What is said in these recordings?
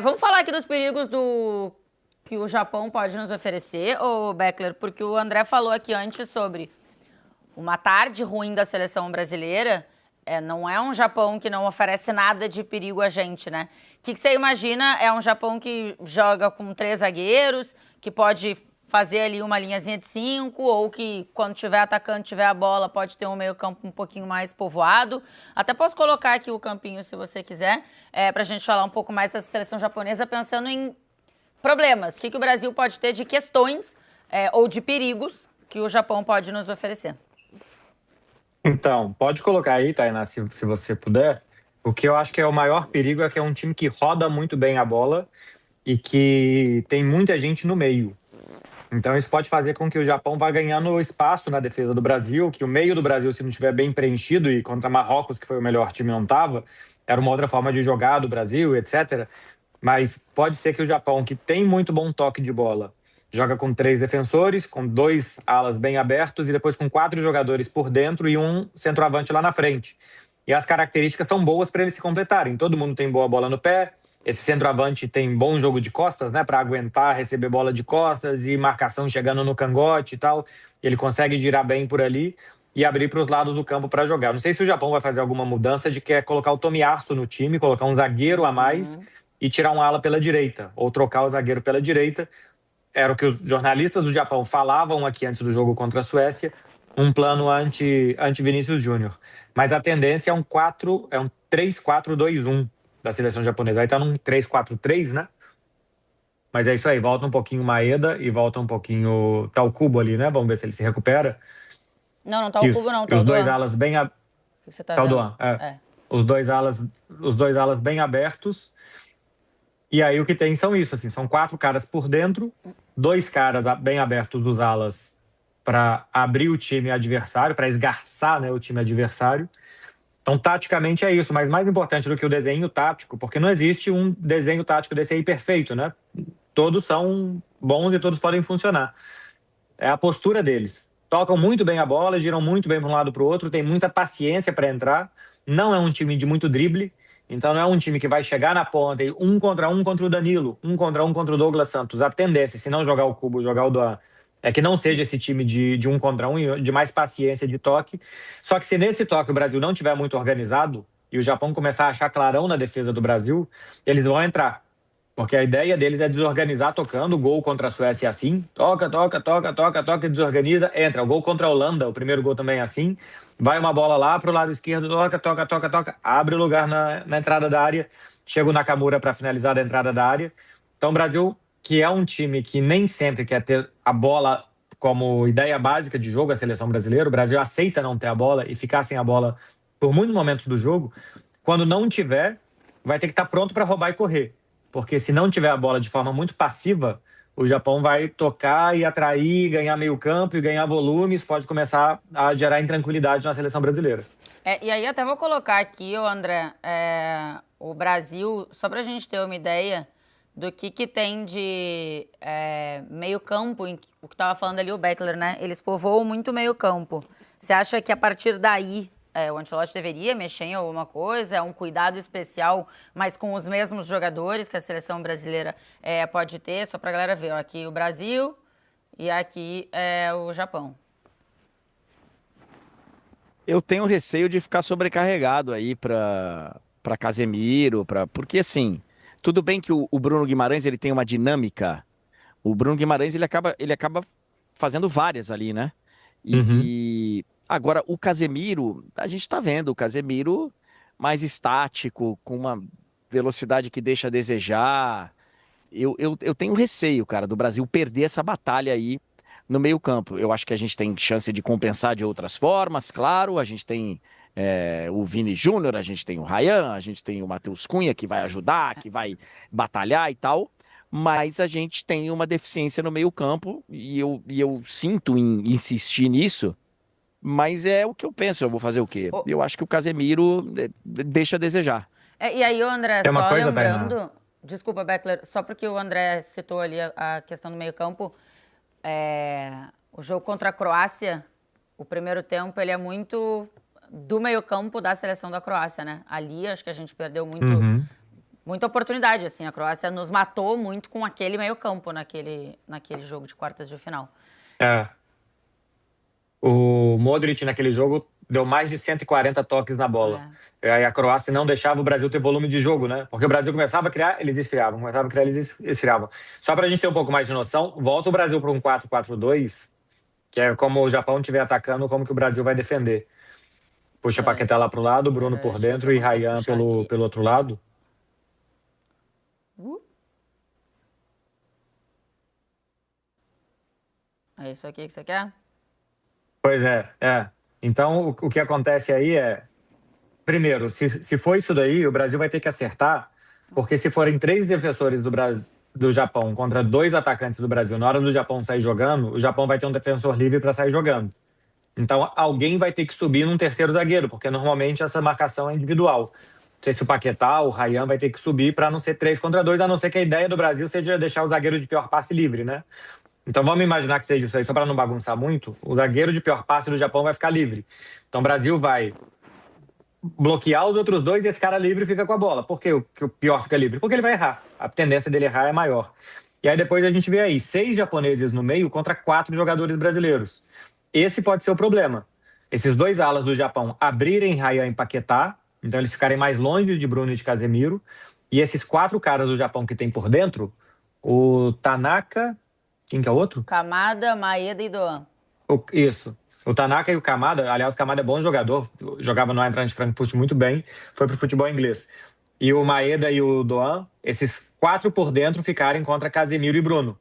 Vamos falar aqui dos perigos que o Japão pode nos oferecer, ô Beckler, porque o André falou aqui antes sobre uma tarde ruim da seleção brasileira. Não é um Japão que não oferece nada de perigo a gente, né? O que você imagina? É um Japão que joga com 3 zagueiros, que pode fazer ali uma linhazinha de 5, ou que quando tiver atacando, tiver a bola, pode ter um meio-campo um pouquinho mais povoado. Até posso colocar aqui o campinho, se você quiser, pra gente falar um pouco mais dessa seleção japonesa, pensando em problemas. O que o Brasil pode ter de questões ou de perigos que o Japão pode nos oferecer. Então, pode colocar aí, Tainá, se você puder. O que eu acho que é o maior perigo é que é um time que roda muito bem a bola e que tem muita gente no meio. Então, isso pode fazer com que o Japão vá ganhando espaço na defesa do Brasil, que o meio do Brasil, se não estiver bem preenchido, e contra Marrocos, que foi o melhor time, não estava, era uma outra forma de jogar do Brasil, etc. Mas pode ser que o Japão, que tem muito bom toque de bola, joga com 3 defensores, com 2 alas bem abertos e depois com 4 jogadores por dentro e um centroavante lá na frente. E as características são boas para eles se completarem. Todo mundo tem boa bola no pé. Esse centroavante tem bom jogo de costas, né, para aguentar, receber bola de costas e marcação chegando no cangote e tal. Ele consegue girar bem por ali e abrir para os lados do campo para jogar. Não sei se o Japão vai fazer alguma mudança de quer colocar o Tomiyasu no time, colocar um zagueiro a mais e tirar um ala pela direita, ou trocar o zagueiro pela direita. Era o que os jornalistas do Japão falavam aqui antes do jogo contra a Suécia, um plano anti Vinícius Júnior. Mas a tendência é um 3-4-2-1 da seleção japonesa. Aí tá num 3-4-3, né? Mas é isso aí, volta um pouquinho o Maeda e volta um pouquinho. Tá o Kubo ali, né? Vamos ver se ele se recupera. Não tá o Kubo, não, E tá o os dois Doan. alas bem. O que você tá Tá o vendo? Doan, Os dois alas bem abertos. E aí o que tem são isso, assim, são 4 caras por dentro, 2 caras bem abertos dos alas para abrir o time adversário, para esgarçar, né, o time adversário. Então, taticamente é isso, mas mais importante do que o desenho tático, porque não existe um desenho tático desse aí perfeito, né? Todos são bons e todos podem funcionar. É a postura deles. Tocam muito bem a bola, giram muito bem para um lado para o outro, tem muita paciência para entrar. Não é um time de muito drible, então não é um time que vai chegar na ponta e 1 contra o Danilo, 1 contra o Douglas Santos. A tendência, se não jogar o Cubo, jogar o Doan, é que não seja esse time de 1 contra 1, de mais paciência de toque. Só que se nesse toque o Brasil não tiver muito organizado e o Japão começar a achar clarão na defesa do Brasil, eles vão entrar. Porque a ideia deles é desorganizar tocando. O gol contra a Suécia é assim. Toca, desorganiza, entra. O gol contra a Holanda, o primeiro gol também é assim. Vai uma bola lá pro lado esquerdo, toca. Abre o lugar na entrada da área. Chega o Nakamura para finalizar da entrada da área. Então o Brasil, que é um time que nem sempre quer ter a bola como ideia básica de jogo, a seleção brasileira, o Brasil aceita não ter a bola e ficar sem a bola por muitos momentos do jogo. Quando não tiver, vai ter que estar pronto para roubar e correr. Porque se não tiver a bola de forma muito passiva, o Japão vai tocar e atrair, ganhar meio campo e ganhar volumes, pode começar a gerar intranquilidade na seleção brasileira. E aí até vou colocar aqui, André, o Brasil, só pra gente ter uma ideia do que tem de meio campo, o que tava falando ali o Beckler, né? Eles povoam muito meio campo. Você acha que a partir daí o Ancelotti deveria mexer em alguma coisa? É um cuidado especial, mas com os mesmos jogadores que a seleção brasileira pode ter? Só pra galera ver, ó, aqui o Brasil e aqui o Japão. Eu tenho receio de ficar sobrecarregado aí para Casemiro, porque assim, tudo bem que o Bruno Guimarães ele tem uma dinâmica. O Bruno Guimarães ele acaba fazendo várias ali, né? E agora o Casemiro, a gente tá vendo o Casemiro mais estático, com uma velocidade que deixa a desejar. Eu tenho receio, cara, do Brasil perder essa batalha aí no meio-campo. Eu acho que a gente tem chance de compensar de outras formas, claro. A gente tem o Vini Júnior, a gente tem o Ryan, a gente tem o Matheus Cunha, que vai ajudar, que vai batalhar e tal. Mas a gente tem uma deficiência no meio-campo e eu sinto em insistir nisso. Mas é o que eu penso, eu vou fazer o quê? Eu acho que o Casemiro deixa a desejar. E aí, André, Tem uma só coisa, lembrando... Tainá. Desculpa, Beckler, só porque o André citou ali a questão do meio-campo. O jogo contra a Croácia, o primeiro tempo, ele é muito do meio-campo da seleção da Croácia, né? Ali, acho que a gente perdeu muita oportunidade, assim. A Croácia nos matou muito com aquele meio-campo naquele jogo de quartas de final. O Modric, naquele jogo, deu mais de 140 toques na bola. Aí a Croácia não deixava o Brasil ter volume de jogo, né? Porque o Brasil começava a criar, eles esfriavam. Começava a criar, eles esfriavam. Só pra gente ter um pouco mais de noção, volta o Brasil para um 4-4-2, que é como o Japão estiver atacando, como que o Brasil vai defender. Puxa Paquetá lá pro lado, Bruno por dentro e Rayan pelo outro lado. É isso aqui que você quer? Pois é. Então, o que acontece aí é... Primeiro, se for isso daí, o Brasil vai ter que acertar, porque se forem 3 defensores do Japão contra 2 atacantes do Brasil, na hora do Japão sair jogando, o Japão vai ter um defensor livre para sair jogando. Então, alguém vai ter que subir num terceiro zagueiro, porque normalmente essa marcação é individual. Não sei se o Paquetá, o Rayan vai ter que subir para não ser 3 contra 2, a não ser que a ideia do Brasil seja deixar o zagueiro de pior passe livre, né? Então vamos imaginar que seja isso aí, só para não bagunçar muito, o zagueiro de pior passe do Japão vai ficar livre. Então o Brasil vai bloquear os outros 2 e esse cara livre fica com a bola. Por que o pior fica livre? Porque ele vai errar. A tendência dele errar é maior. E aí depois a gente vê aí 6 japoneses no meio contra 4 jogadores brasileiros. Esse pode ser o problema. Esses 2 alas do Japão abrirem Rayan e Paquetá, então eles ficarem mais longe de Bruno e de Casemiro. E esses 4 caras do Japão que tem por dentro, o Tanaka... Quem que é o outro? Kamada, Maeda e Doan. Isso. O Tanaka e o Kamada, aliás, o Kamada é bom jogador, jogava no Eintracht Frankfurt muito bem, foi pro futebol inglês. E o Maeda e o Doan, esses 4 por dentro ficarem contra Casemiro e Bruno.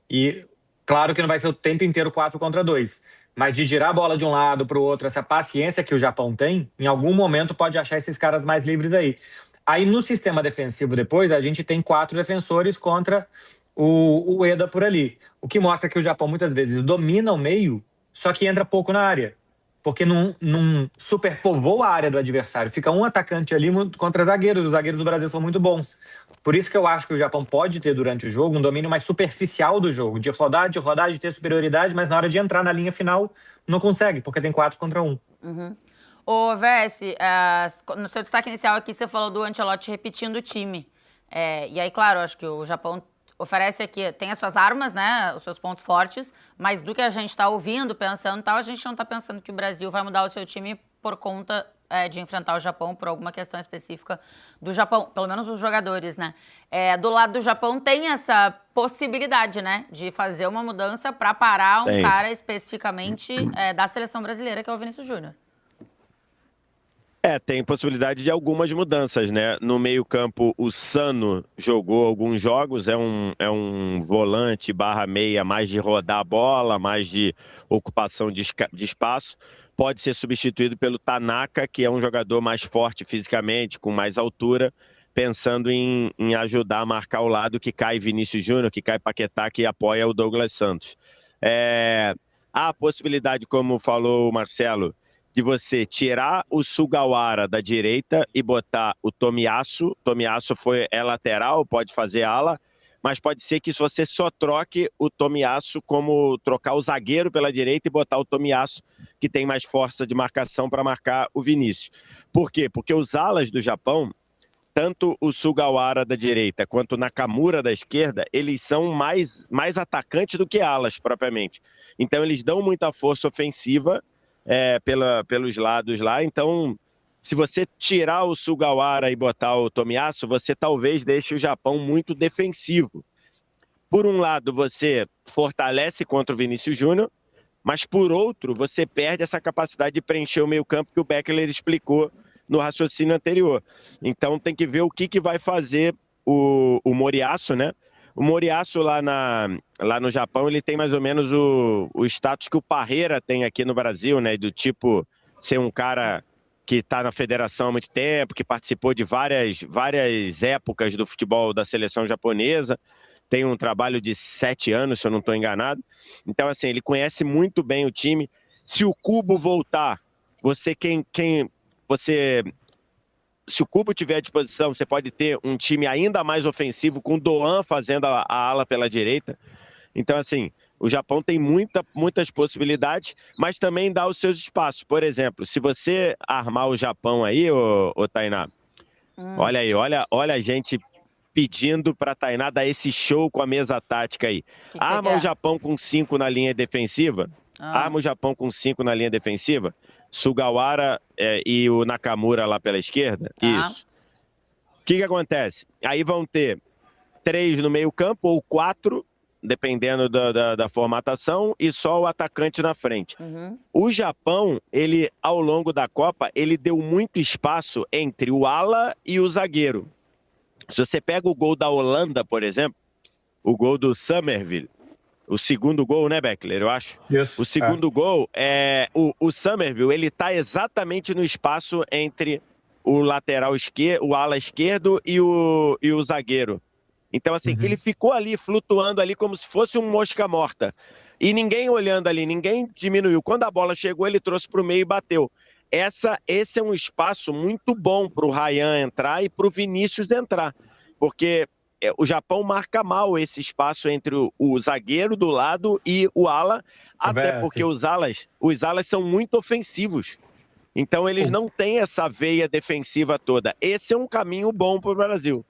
E claro que não vai ser o tempo inteiro 4 contra 2, mas de girar a bola de um lado para o outro, essa paciência que o Japão tem, em algum momento pode achar esses caras mais livres aí. Aí no sistema defensivo depois, a gente tem 4 defensores contra o Ueda por ali. O que mostra que o Japão muitas vezes domina o meio, só que entra pouco na área. Porque não superpovoa a área do adversário. Fica um atacante ali contra zagueiros. Os zagueiros do Brasil são muito bons. Por isso que eu acho que o Japão pode ter durante o jogo um domínio mais superficial do jogo. De rodar, de ter superioridade, mas na hora de entrar na linha final não consegue, porque tem 4 contra 1. Ô, Vessi, no seu destaque inicial aqui você falou do Ancelotti repetindo o time. E aí, claro, acho que o Japão oferece aqui, tem as suas armas, né, os seus pontos fortes, mas do que a gente está ouvindo, pensando e tal, a gente não está pensando que o Brasil vai mudar o seu time por conta de enfrentar o Japão por alguma questão específica do Japão, pelo menos os jogadores, né. Do lado do Japão tem essa possibilidade, né, de fazer uma mudança para parar um cara especificamente da seleção brasileira, que é o Vinícius Júnior. Tem possibilidade de algumas mudanças, né? No meio-campo, o Sano jogou alguns jogos, é um volante /meia, mais de rodar a bola, mais de ocupação de espaço. Pode ser substituído pelo Tanaka, que é um jogador mais forte fisicamente, com mais altura, pensando em ajudar a marcar o lado que cai Vinícius Júnior, que cai Paquetá, que apoia o Douglas Santos. Há a possibilidade, como falou o Marcelo, de você tirar o Sugawara da direita e botar o Tomiyasu. Tomiyasu é lateral, pode fazer ala, mas pode ser que você só troque o Tomiyasu como trocar o zagueiro pela direita e botar o Tomiyasu, que tem mais força de marcação para marcar o Vinícius. Por quê? Porque os alas do Japão, tanto o Sugawara da direita quanto o Nakamura da esquerda, eles são mais atacantes do que alas propriamente. Então eles dão muita força ofensiva pelos lados lá. Então, se você tirar o Sugawara e botar o Tomiyasu, você talvez deixe o Japão muito defensivo. Por um lado, você fortalece contra o Vinícius Júnior, mas por outro, você perde essa capacidade de preencher o meio-campo que o Beckler explicou no raciocínio anterior. Então, tem que ver o que vai fazer o Moriyasu, né? O Moriyasu lá no Japão, ele tem mais ou menos o status que o Parreira tem aqui no Brasil, né? Do tipo, ser um cara que está na federação há muito tempo, que participou de várias épocas do futebol da seleção japonesa. Tem um trabalho de 7 anos, se eu não estou enganado. Então, assim, ele conhece muito bem o time. Se o Kubo voltar, se o Kubo tiver à disposição, você pode ter um time ainda mais ofensivo, com o Doan fazendo a ala pela direita. Então, assim, o Japão tem muitas possibilidades, mas também dá os seus espaços. Por exemplo, se você armar o Japão aí, ô Tainá, olha aí, olha a gente pedindo para a Tainá dar esse show com a mesa tática aí. Que Arma você o quer? Japão com 5 na linha defensiva. Arma o Japão com 5 na linha defensiva. Sugawara e o Nakamura lá pela esquerda. Tá. Isso. O que acontece? Aí vão ter 3 no meio campo ou 4, dependendo da formatação, e só o atacante na frente. Uhum. O Japão, ele, ao longo da Copa, ele deu muito espaço entre o ala e o zagueiro. Se você pega o gol da Holanda, por exemplo, o gol do Summerville, o segundo gol, né, Beckler, eu acho? Isso. O segundo gol, o Summerville, ele tá exatamente no espaço entre o lateral esquerdo, o ala esquerdo e o zagueiro. Então, assim, ele ficou ali, flutuando ali, como se fosse um mosca morta. E ninguém olhando ali, ninguém diminuiu. Quando a bola chegou, ele trouxe para o meio e bateu. Esse é um espaço muito bom para o Ryan entrar e para o Vinícius entrar. Porque o Japão marca mal esse espaço entre o zagueiro do lado e o ala, até porque os alas são muito ofensivos. Então, eles não têm essa veia defensiva toda. Esse é um caminho bom para o Brasil.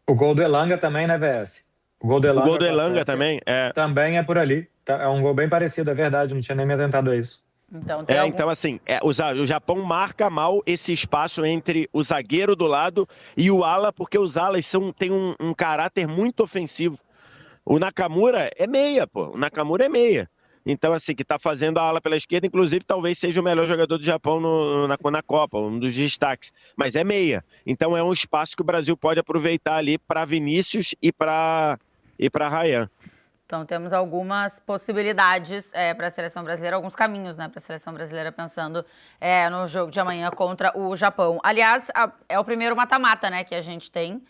O gol do Elanga também, né, VS? O gol do Elanga também, também é por ali. É um gol bem parecido, é verdade. Não tinha nem me atentado a isso. Então, então assim, o Japão marca mal esse espaço entre o zagueiro do lado e o ala, porque os alas têm um caráter muito ofensivo. O Nakamura é meia, pô. O Nakamura é meia. Então, assim, que tá fazendo a ala pela esquerda, inclusive, talvez seja o melhor jogador do Japão na Copa, um dos destaques. Mas é meia. Então, é um espaço que o Brasil pode aproveitar ali para Vinícius e para Ryan. Então, temos algumas possibilidades para a seleção brasileira, alguns caminhos, né, para a seleção brasileira, pensando no jogo de amanhã contra o Japão. Aliás, é o primeiro mata-mata, né, que a gente tem.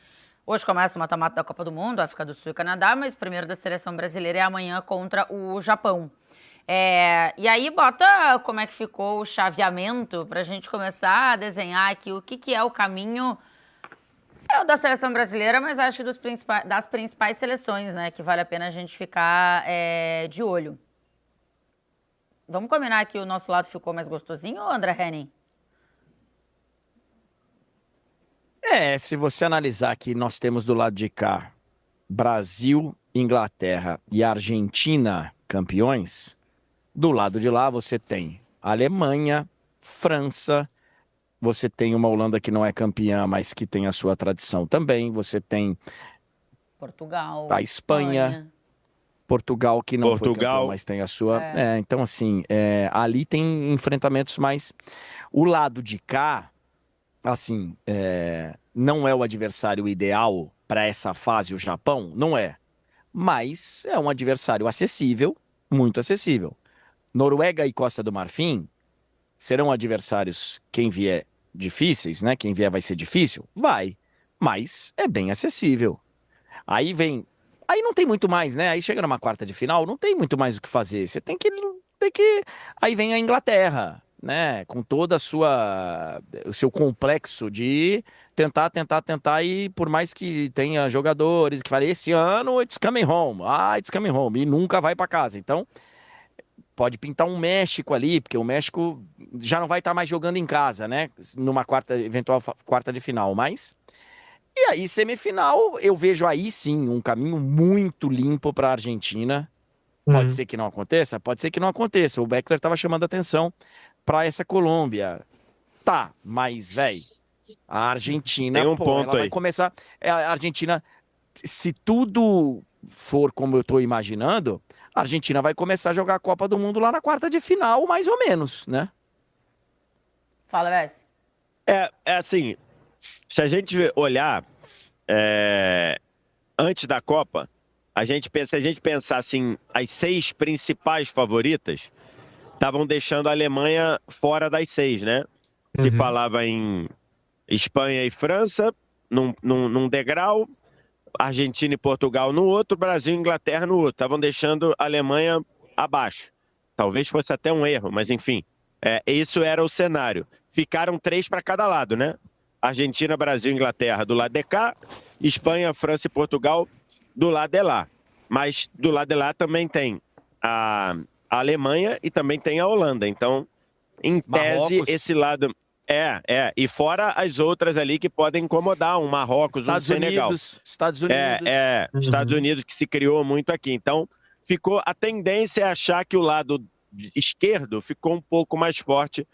Hoje começa o mata-mata da Copa do Mundo, África do Sul e Canadá, mas o primeiro da seleção brasileira é amanhã contra o Japão. E aí, bota como é que ficou o chaveamento para a gente começar a desenhar aqui o que é o caminho da seleção brasileira, mas acho que das principais seleções, né? Que vale a pena a gente ficar de olho. Vamos combinar que o nosso lado ficou mais gostosinho, André Henning? Se você analisar que nós temos do lado de cá Brasil, Inglaterra e Argentina campeões, do lado de lá você tem Alemanha, França, você tem uma Holanda que não é campeã, mas que tem a sua tradição também, você tem Portugal, a Espanha, Portugal que não foi campeão, mas tem a sua... então assim, ali tem enfrentamentos mais... O lado de cá, assim, não é o adversário ideal para essa fase, o Japão, não é. Mas é um adversário acessível, muito acessível. Noruega e Costa do Marfim serão adversários, quem vier, difíceis, né? Quem vier vai ser difícil? Vai. Mas é bem acessível. Aí não tem muito mais, né? Aí chega numa quarta de final, não tem muito mais o que fazer. Você tem que... Aí vem a Inglaterra, né? Com toda o seu complexo de tentar, e por mais que tenha jogadores que falem, esse ano it's coming home, it's coming home, e nunca vai para casa. Então, pode pintar um México ali, porque o México já não vai estar mais jogando em casa, né? Numa eventual quarta de final, mas... E aí, semifinal, eu vejo aí sim um caminho muito limpo para a Argentina. Pode ser que não aconteça? Pode ser que não aconteça. O Beckler estava chamando a atenção para essa Colômbia. Tá, mas, velho, a Argentina... Tem um ponto ela aí. vai começar... A Argentina, se tudo for como eu estou imaginando, a Argentina vai começar a jogar a Copa do Mundo lá na quarta de final, mais ou menos, né? Fala, Vess. Assim, se a gente olhar antes da Copa, se a gente pensar assim, as 6 principais favoritas estavam deixando a Alemanha fora das 6, né? Se falava em Espanha e França num degrau, Argentina e Portugal no outro, Brasil e Inglaterra no outro. Estavam deixando a Alemanha abaixo. Talvez fosse até um erro, mas enfim. Isso era o cenário. Ficaram 3 para cada lado, né? Argentina, Brasil e Inglaterra do lado de cá, Espanha, França e Portugal do lado de lá. Mas do lado de lá também tem a Alemanha e também tem a Holanda. Então, em tese, Marrocos. esse lado... E fora as outras ali que podem incomodar, um Marrocos, um Senegal. Estados Unidos. Estados Unidos, que se criou muito aqui. Então, a tendência é achar que o lado esquerdo ficou um pouco mais forte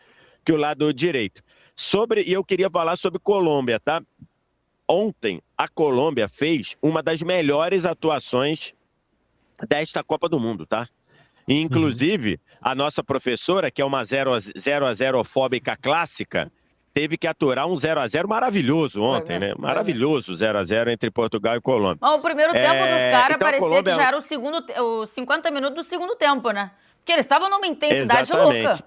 que o lado direito. E eu queria falar sobre Colômbia, tá? Ontem, a Colômbia fez uma das melhores atuações desta Copa do Mundo, tá? E, inclusive, a nossa professora, que é uma 0-0fóbica clássica, teve que aturar um 0-0 maravilhoso ontem, né? Maravilhoso 0-0 entre Portugal e Colômbia. Mas o primeiro tempo dos caras então, parecia Colômbia... que já era os 50 minutos do segundo tempo, né? Porque eles estavam numa intensidade louca.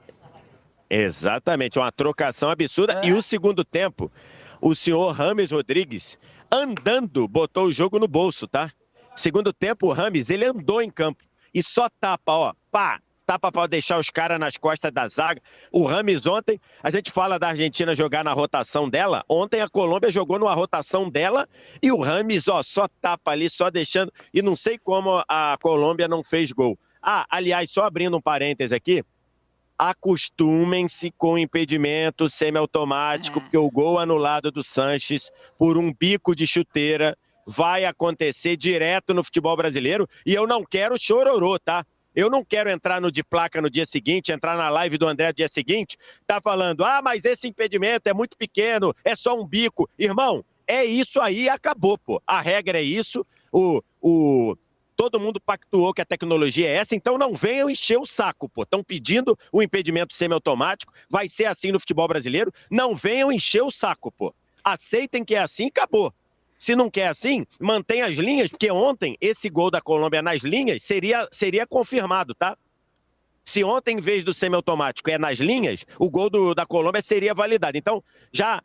Exatamente, uma trocação absurda. E o segundo tempo, o senhor Rames Rodrigues, andando, botou o jogo no bolso, tá? Segundo tempo, o Rames, ele andou em campo. E só tapa, tapa para deixar os caras nas costas da zaga. O Rames ontem, a gente fala da Argentina jogar na rotação dela, ontem a Colômbia jogou numa rotação dela e o Rames, só tapa ali, só deixando, e não sei como a Colômbia não fez gol. Aliás, só abrindo um parêntese aqui, acostumem-se com o impedimento semiautomático, porque o gol anulado do Sanches por um bico de chuteira vai acontecer direto no futebol brasileiro, e eu não quero chororô, tá? Eu não quero entrar no de placa no dia seguinte, entrar na live do André no dia seguinte, tá falando, mas esse impedimento é muito pequeno, é só um bico. Irmão, é isso aí, acabou, pô. A regra é isso, todo mundo pactuou que a tecnologia é essa, então não venham encher o saco, pô. Estão pedindo o impedimento semiautomático, vai ser assim no futebol brasileiro, não venham encher o saco, pô. Aceitem que é assim e acabou. Se não quer assim, mantém as linhas, porque ontem esse gol da Colômbia nas linhas seria confirmado, tá? Se ontem, em vez do semiautomático, é nas linhas, o gol da Colômbia seria validado. Então, já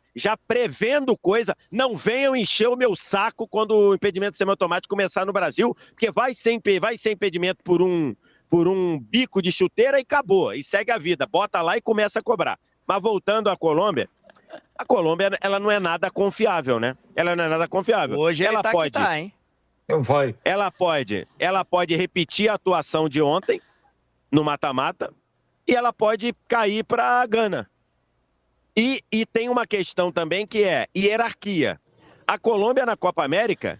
prevendo coisa, não venham encher o meu saco quando o impedimento semiautomático começar no Brasil, porque vai ser impedimento por um bico de chuteira e acabou. E segue a vida, bota lá e começa a cobrar. Mas voltando à Colômbia, a Colômbia, ela não é nada confiável, né? Ela não é nada confiável. Hoje ela pode, hein? Ela pode repetir a atuação de ontem no mata-mata e ela pode cair para a Gana. E tem uma questão também que é hierarquia. A Colômbia na Copa América,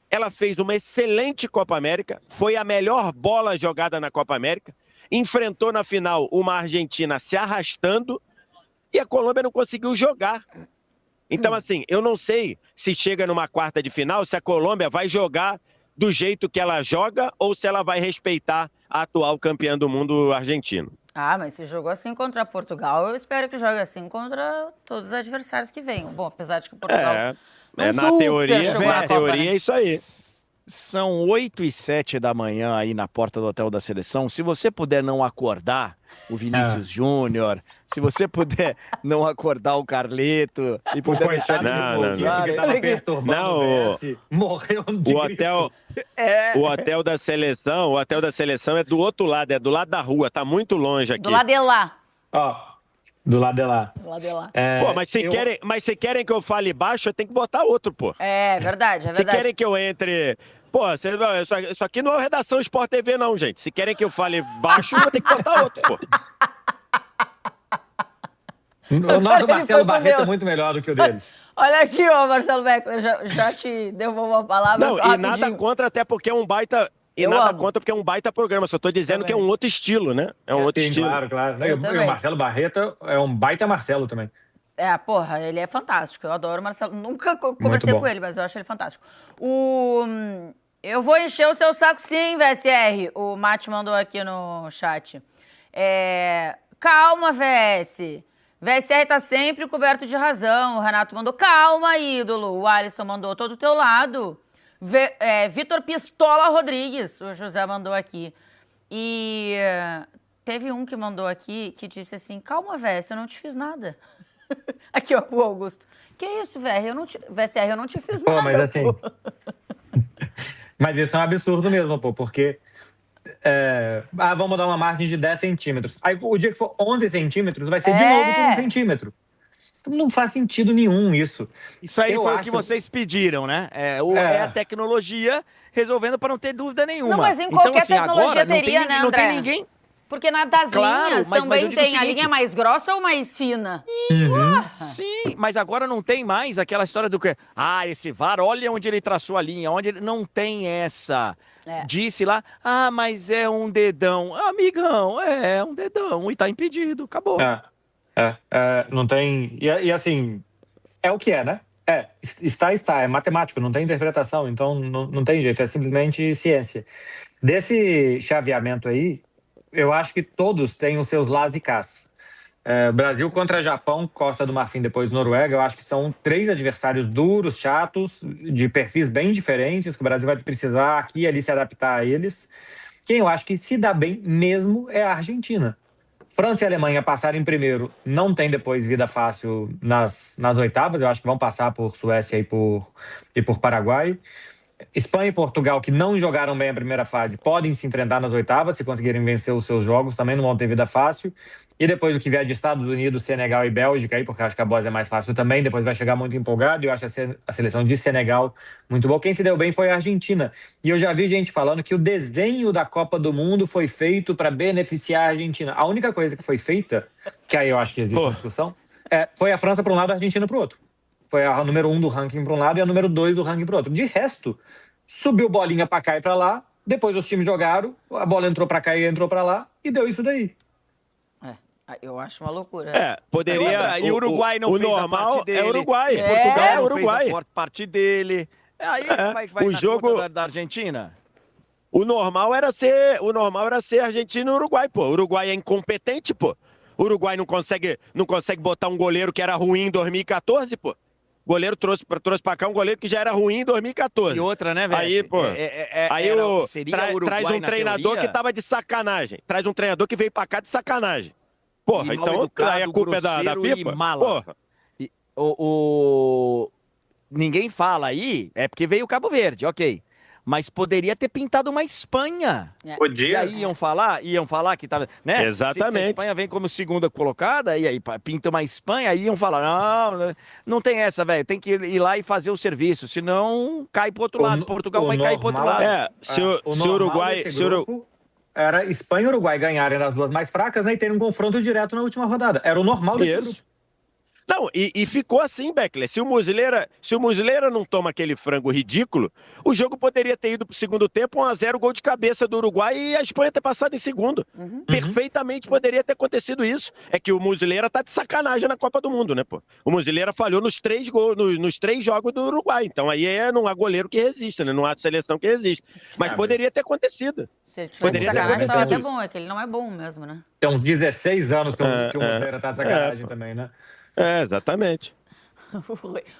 ela fez uma excelente Copa América, foi a melhor bola jogada na Copa América, enfrentou na final uma Argentina se arrastando, e a Colômbia não conseguiu jogar. Então, assim, eu não sei se chega numa quarta de final, se a Colômbia vai jogar do jeito que ela joga ou se ela vai respeitar a atual campeã do mundo argentino. Mas se jogou assim contra Portugal, eu espero que jogue assim contra todos os adversários que venham. Bom, apesar de que Portugal... na teoria é isso aí. São 8h07 da manhã aí na porta do Hotel da Seleção. Se você puder não acordar o Vinícius Júnior, se você puder não acordar o Carleto e puder deixar ele repousar, que tava perturbando o VS, morreu de o hotel da Seleção é do outro lado, é do lado da rua, tá muito longe aqui. Do lado de lá. Do lado de lá. Do lado de lá. Mas se querem que eu fale baixo, eu tenho que botar outro, pô. É verdade. Se querem que eu entre... Pô, isso aqui não é Redação Sport TV, não, gente. Se querem que eu fale baixo, eu vou ter que botar outro, pô. O nosso Marcelo Barreto é muito melhor do que o deles. Olha aqui, Marcelo Beckler, já te devolvo a palavra. Não, e nada contra, até porque é um baita... contra, porque é um baita programa. Só tô dizendo que é um outro estilo, né? É um outro estilo. Claro. E o Marcelo Barreto é um baita Marcelo também. Ele é fantástico. Eu adoro o Marcelo. Nunca conversei com ele, mas eu acho ele fantástico. Eu vou encher o seu saco sim, VSR. O Mate mandou aqui no chat. Calma, VS. VSR tá sempre coberto de razão. O Renato mandou, calma, ídolo. O Alisson mandou, tô do teu lado. Vitor Pistola Rodrigues, o José mandou aqui. E teve um que mandou aqui que disse assim, calma, VS, eu não te fiz nada. Aqui, ó, o Augusto. Que isso, VSR, eu não te fiz nada. Mas assim... Mas isso é um absurdo mesmo, pô, porque vamos dar uma margem de 10 centímetros. Aí o dia que for 11 centímetros, vai ser de novo por 1 centímetro. Então, não faz sentido nenhum isso. Isso aí foi o que vocês pediram, né? É a tecnologia resolvendo para não ter dúvida nenhuma. Não, mas em qualquer tecnologia agora, teria, né, André? Não tem ninguém... Porque das Claro, linhas mas também eu digo o tem a seguinte- linha mais grossa ou mais fina? Sim, mas agora não tem mais aquela história do que... Ah, esse VAR, olha onde ele traçou a linha, onde ele... Não tem essa. É. Disse lá, mas é um dedão. Amigão, é um dedão e tá impedido, acabou. Não tem... E assim, é o que é, né? Está, é matemático, não tem interpretação, então não tem jeito, é simplesmente ciência. Desse chaveamento aí, eu acho que todos têm os seus las e cas. Brasil contra Japão, Costa do Marfim, depois Noruega, eu acho que são 3 adversários duros, chatos, de perfis bem diferentes, que o Brasil vai precisar aqui e ali se adaptar a eles. Quem eu acho que se dá bem mesmo é a Argentina. França e Alemanha passaram em primeiro, não tem depois vida fácil nas oitavas, eu acho que vão passar por Suécia e por Paraguai. Espanha e Portugal, que não jogaram bem a primeira fase, podem se enfrentar nas oitavas, se conseguirem vencer os seus jogos, também não vão ter vida fácil. E depois o que vier de Estados Unidos, Senegal e Bélgica, aí, porque eu acho que a Bósnia é mais fácil também, depois vai chegar muito empolgado, e eu acho a seleção de Senegal muito boa. Quem se deu bem foi a Argentina. E eu já vi gente falando que o desenho da Copa do Mundo foi feito para beneficiar a Argentina. A única coisa que foi feita, que aí eu acho que existe uma discussão, foi a França para um lado e a Argentina para o outro. Foi a número 1 do ranking para um lado e a número 2 do ranking para o outro. De resto, subiu bolinha para cá e para lá, depois os times jogaram, a bola entrou para cá e entrou para lá, e deu isso daí. Eu acho uma loucura. Poderia... E o Uruguai não o fez normal a parte dele. é Uruguai. Portugal não Uruguai. fez a parte dele. Aí como é que vai O na jogo- conta da Argentina? O normal era ser Argentina e Uruguai, pô. O Uruguai é incompetente, pô. O Uruguai não consegue botar um goleiro que era ruim em 2014, pô. O goleiro trouxe pra cá um goleiro que já era ruim em 2014. E outra, né, velho? Aí, pô. Traz um treinador que tava de sacanagem. Traz um treinador que veio pra cá de sacanagem. Porra, E mal então educado, aí a culpa é da grosseiro FIFA? e mala. Porra. Ninguém fala aí, é porque veio o Cabo Verde, ok. Mas poderia ter pintado uma Espanha. E Podia. aí iam falar que tava, né? Exatamente. Se a Espanha vem como segunda colocada, e aí pinta uma Espanha, aí iam falar, não tem essa, velho, tem que ir lá e fazer o serviço, senão cai pro outro lado, Portugal vai cair pro outro lado. Se o Uruguai... Era Espanha e Uruguai ganharem nas duas mais fracas, né, e terem um confronto direto na última rodada. Era o normal desse grupo. Não, e ficou assim, Beckler. Se o Muslera não toma aquele frango ridículo, o jogo poderia ter ido pro segundo tempo, 1-0, gol de cabeça do Uruguai e a Espanha ter passado em segundo. Perfeitamente poderia ter acontecido isso. É que o Muslera tá de sacanagem na Copa do Mundo, né, pô? O Muslera falhou nos 3 gols, nos 3 jogos do Uruguai. Então aí não há goleiro que resista, né? Não há seleção que resista. Mas poderia ter acontecido. Se ele tivesse Poderia ter sacanagem, tava até acontecido. bom. É que ele não é bom mesmo, né? Tem uns 16 anos que o Muslera tá de sacanagem também, né? Exatamente.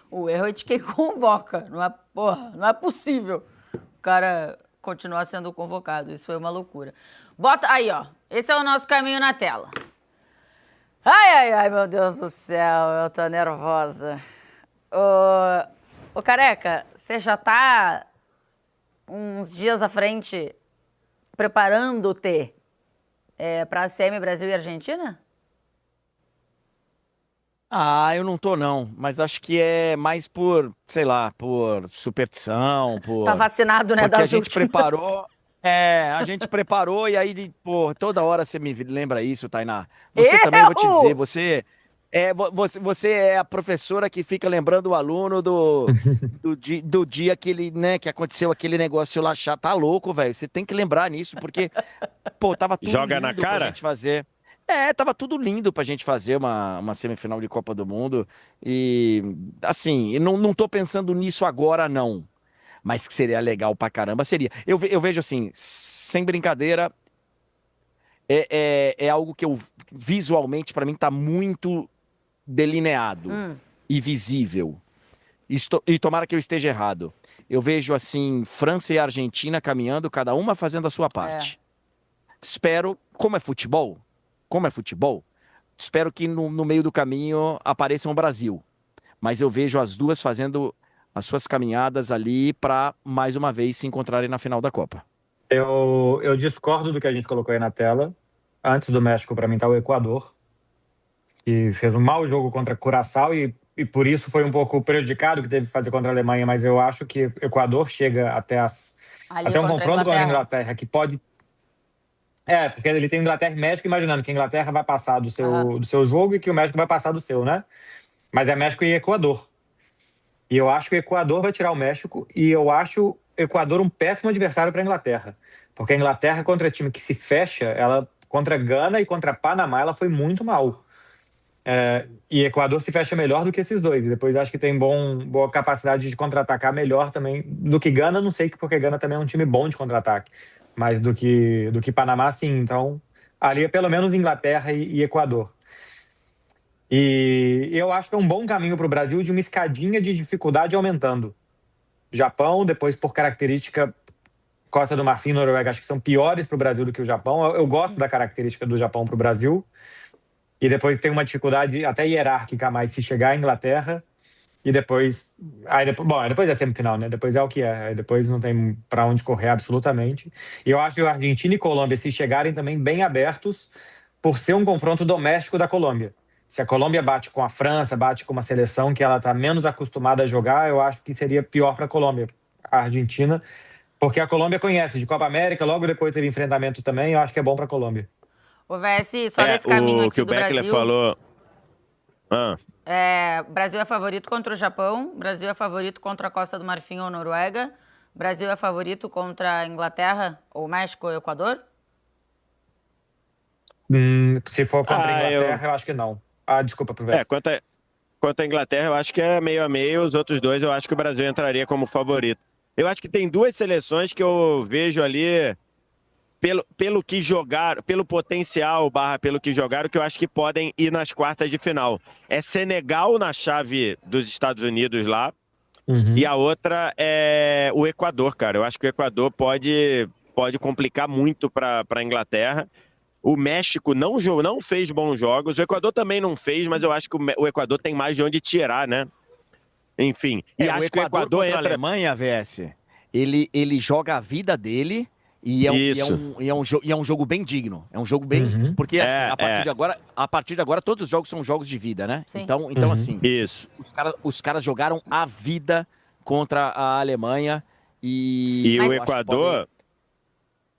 O erro é de quem convoca. Não é possível o cara continuar sendo convocado. Isso foi uma loucura. Bota aí, ó. Esse é o nosso caminho na tela. Ai, meu Deus do céu. Eu tô nervosa. Ô, Careca, você já tá uns dias à frente preparando-te pra ACM Brasil e Argentina? Eu não tô não, mas acho que é mais por, sei lá, por superstição, por... Tá vacinado, né? Porque das a gente últimas. preparou... a gente preparou e aí, pô, toda hora você me lembra isso, Tainá. Você também, vou te dizer, você é a professora que fica lembrando o aluno do dia que ele, né, que aconteceu aquele negócio lá chato. Tá louco, velho, você tem que lembrar nisso, porque, pô, tava tudo Joga lindo na cara? pra gente fazer. Tava tudo lindo pra gente fazer uma semifinal de Copa do Mundo. E, assim, eu não tô pensando nisso agora, não. Mas que seria legal pra caramba, seria. Eu vejo assim, sem brincadeira, é algo que eu, visualmente, pra mim, tá muito delineado e visível. E tomara que eu esteja errado. Eu vejo, assim, França e Argentina caminhando, cada uma fazendo a sua parte. Espero, como é futebol, espero que no meio do caminho apareça um Brasil. Mas eu vejo as duas fazendo as suas caminhadas ali para, mais uma vez, se encontrarem na final da Copa. Eu discordo do que a gente colocou aí na tela. Antes do México, para mim, tá o Equador, que fez um mau jogo contra Curaçao e por isso foi um pouco prejudicado, que teve que fazer contra a Alemanha, mas eu acho que o Equador chega até um confronto com a Inglaterra que pode Porque ele tem Inglaterra e México, imaginando que a Inglaterra vai passar do seu jogo e que o México vai passar do seu, né? Mas é México e Equador. E eu acho que o Equador vai tirar o México e eu acho o Equador um péssimo adversário para a Inglaterra. Porque a Inglaterra, contra time que se fecha, ela contra Gana e contra Panamá, ela foi muito mal. E Equador se fecha melhor do que esses dois. E depois acho que tem boa capacidade de contra-atacar melhor também do que Gana, não sei, porque Gana também é um time bom de contra-ataque. Mas do que Panamá, sim. Então, ali é pelo menos Inglaterra e Equador. E eu acho que é um bom caminho para o Brasil de uma escadinha de dificuldade aumentando. Japão, depois por característica, Costa do Marfim e Noruega, acho que são piores para o Brasil do que o Japão. Eu gosto da característica do Japão para o Brasil. E depois tem uma dificuldade até hierárquica mais se chegar à Inglaterra. E depois... depois é semifinal, né? Depois é o que é. Aí depois não tem para onde correr absolutamente. E eu acho que a Argentina e Colômbia, se chegarem também bem abertos, por ser um confronto doméstico da Colômbia. Se a Colômbia bate com a França, bate com uma seleção que ela está menos acostumada a jogar, eu acho que seria pior para a Colômbia. A Argentina, porque a Colômbia conhece de Copa América, logo depois teve enfrentamento também, eu acho que é bom para a Colômbia. O VS, só desse caminho aqui que o do Beckler Brasil... falou... Brasil é favorito contra o Japão, Brasil é favorito contra a Costa do Marfim ou Noruega, Brasil é favorito contra a Inglaterra ou México ou Equador? Se for contra a Inglaterra, eu acho que não. Desculpa pro VS. Quanto à Inglaterra, eu acho que é meio a meio. Os outros dois, eu acho que o Brasil entraria como favorito. Eu acho que tem duas seleções que eu vejo ali, pelo que jogaram, pelo potencial, pelo que jogaram, que eu acho que podem ir nas quartas de final. É Senegal na chave dos Estados Unidos lá, e a outra é o Equador, cara. Eu acho que o Equador pode complicar muito para a Inglaterra. O México não fez bons jogos, o Equador também não fez, mas eu acho que o Equador tem mais de onde tirar, né? Enfim, e acho que o Equador contra a Alemanha, VS, ele joga a vida dele e é um jogo bem digno. É um jogo bem... Porque assim, a partir de agora, todos os jogos são jogos de vida, né? Sim. Então assim, isso. Os caras jogaram a vida contra a Alemanha e o Equador...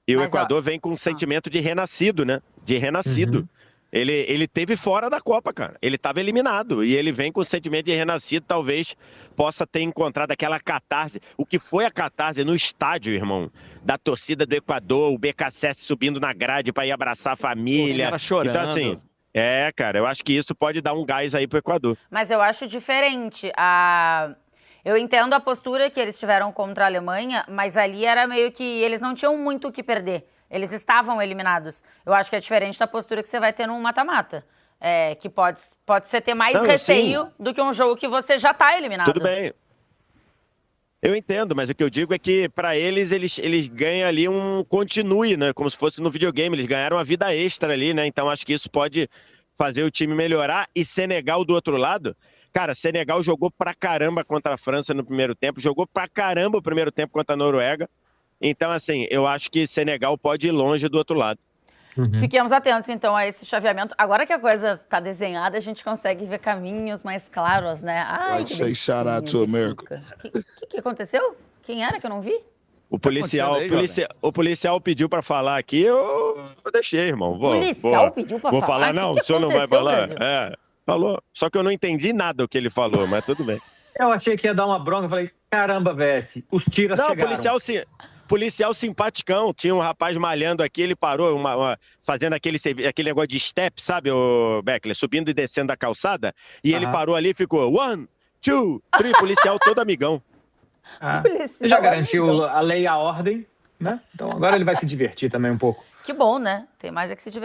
E o Equador vem com um sentimento de renascido, né? De renascido. Ele teve fora da Copa, cara. Ele estava eliminado. E ele vem com um sentimento de renascido. Talvez possa ter encontrado aquela catarse. O que foi a catarse no estádio, irmão? Da torcida do Equador, o BKSS subindo na grade para ir abraçar a família. Os caras chorando. Então, assim, cara, eu acho que isso pode dar um gás aí pro Equador. Mas eu acho diferente. Eu entendo a postura que eles tiveram contra a Alemanha, mas ali era meio que eles não tinham muito o que perder. Eles estavam eliminados. Eu acho que é diferente da postura que você vai ter num mata-mata. Que pode ser ter mais receio do que um jogo que você já está eliminado. Tudo bem. Eu entendo, mas o que eu digo é que para eles ganham ali um continue, né? Como se fosse no videogame. Eles ganharam uma vida extra ali, né? Então acho que isso pode fazer o time melhorar. E Senegal do outro lado... Cara, Senegal jogou pra caramba contra a França no primeiro tempo, jogou pra caramba o primeiro tempo contra a Noruega. Então, assim, eu acho que Senegal pode ir longe do outro lado. Fiquemos atentos, então, a esse chaveamento. Agora que a coisa tá desenhada, a gente consegue ver caminhos mais claros, né? Ai, say shout out to America. O que aconteceu? Quem era que eu não vi? O policial pediu pra falar aqui, eu deixei, irmão. O policial pediu pra falar? Vou falar, não, o senhor não vai falar? Falou. Só que eu não entendi nada o que ele falou, mas tudo bem. Eu achei que ia dar uma bronca, eu falei, caramba, VS, os tiras chegaram. Policial simpaticão. Tinha um rapaz malhando aqui, ele parou fazendo aquele negócio de step, sabe, o Beckler? Subindo e descendo a calçada. E ele parou ali e ficou 1, 2, 3, policial todo amigão. Já garantiu a lei e a ordem, né? Então agora ele vai se divertir também um pouco. Que bom, né? Tem mais é que se divertir.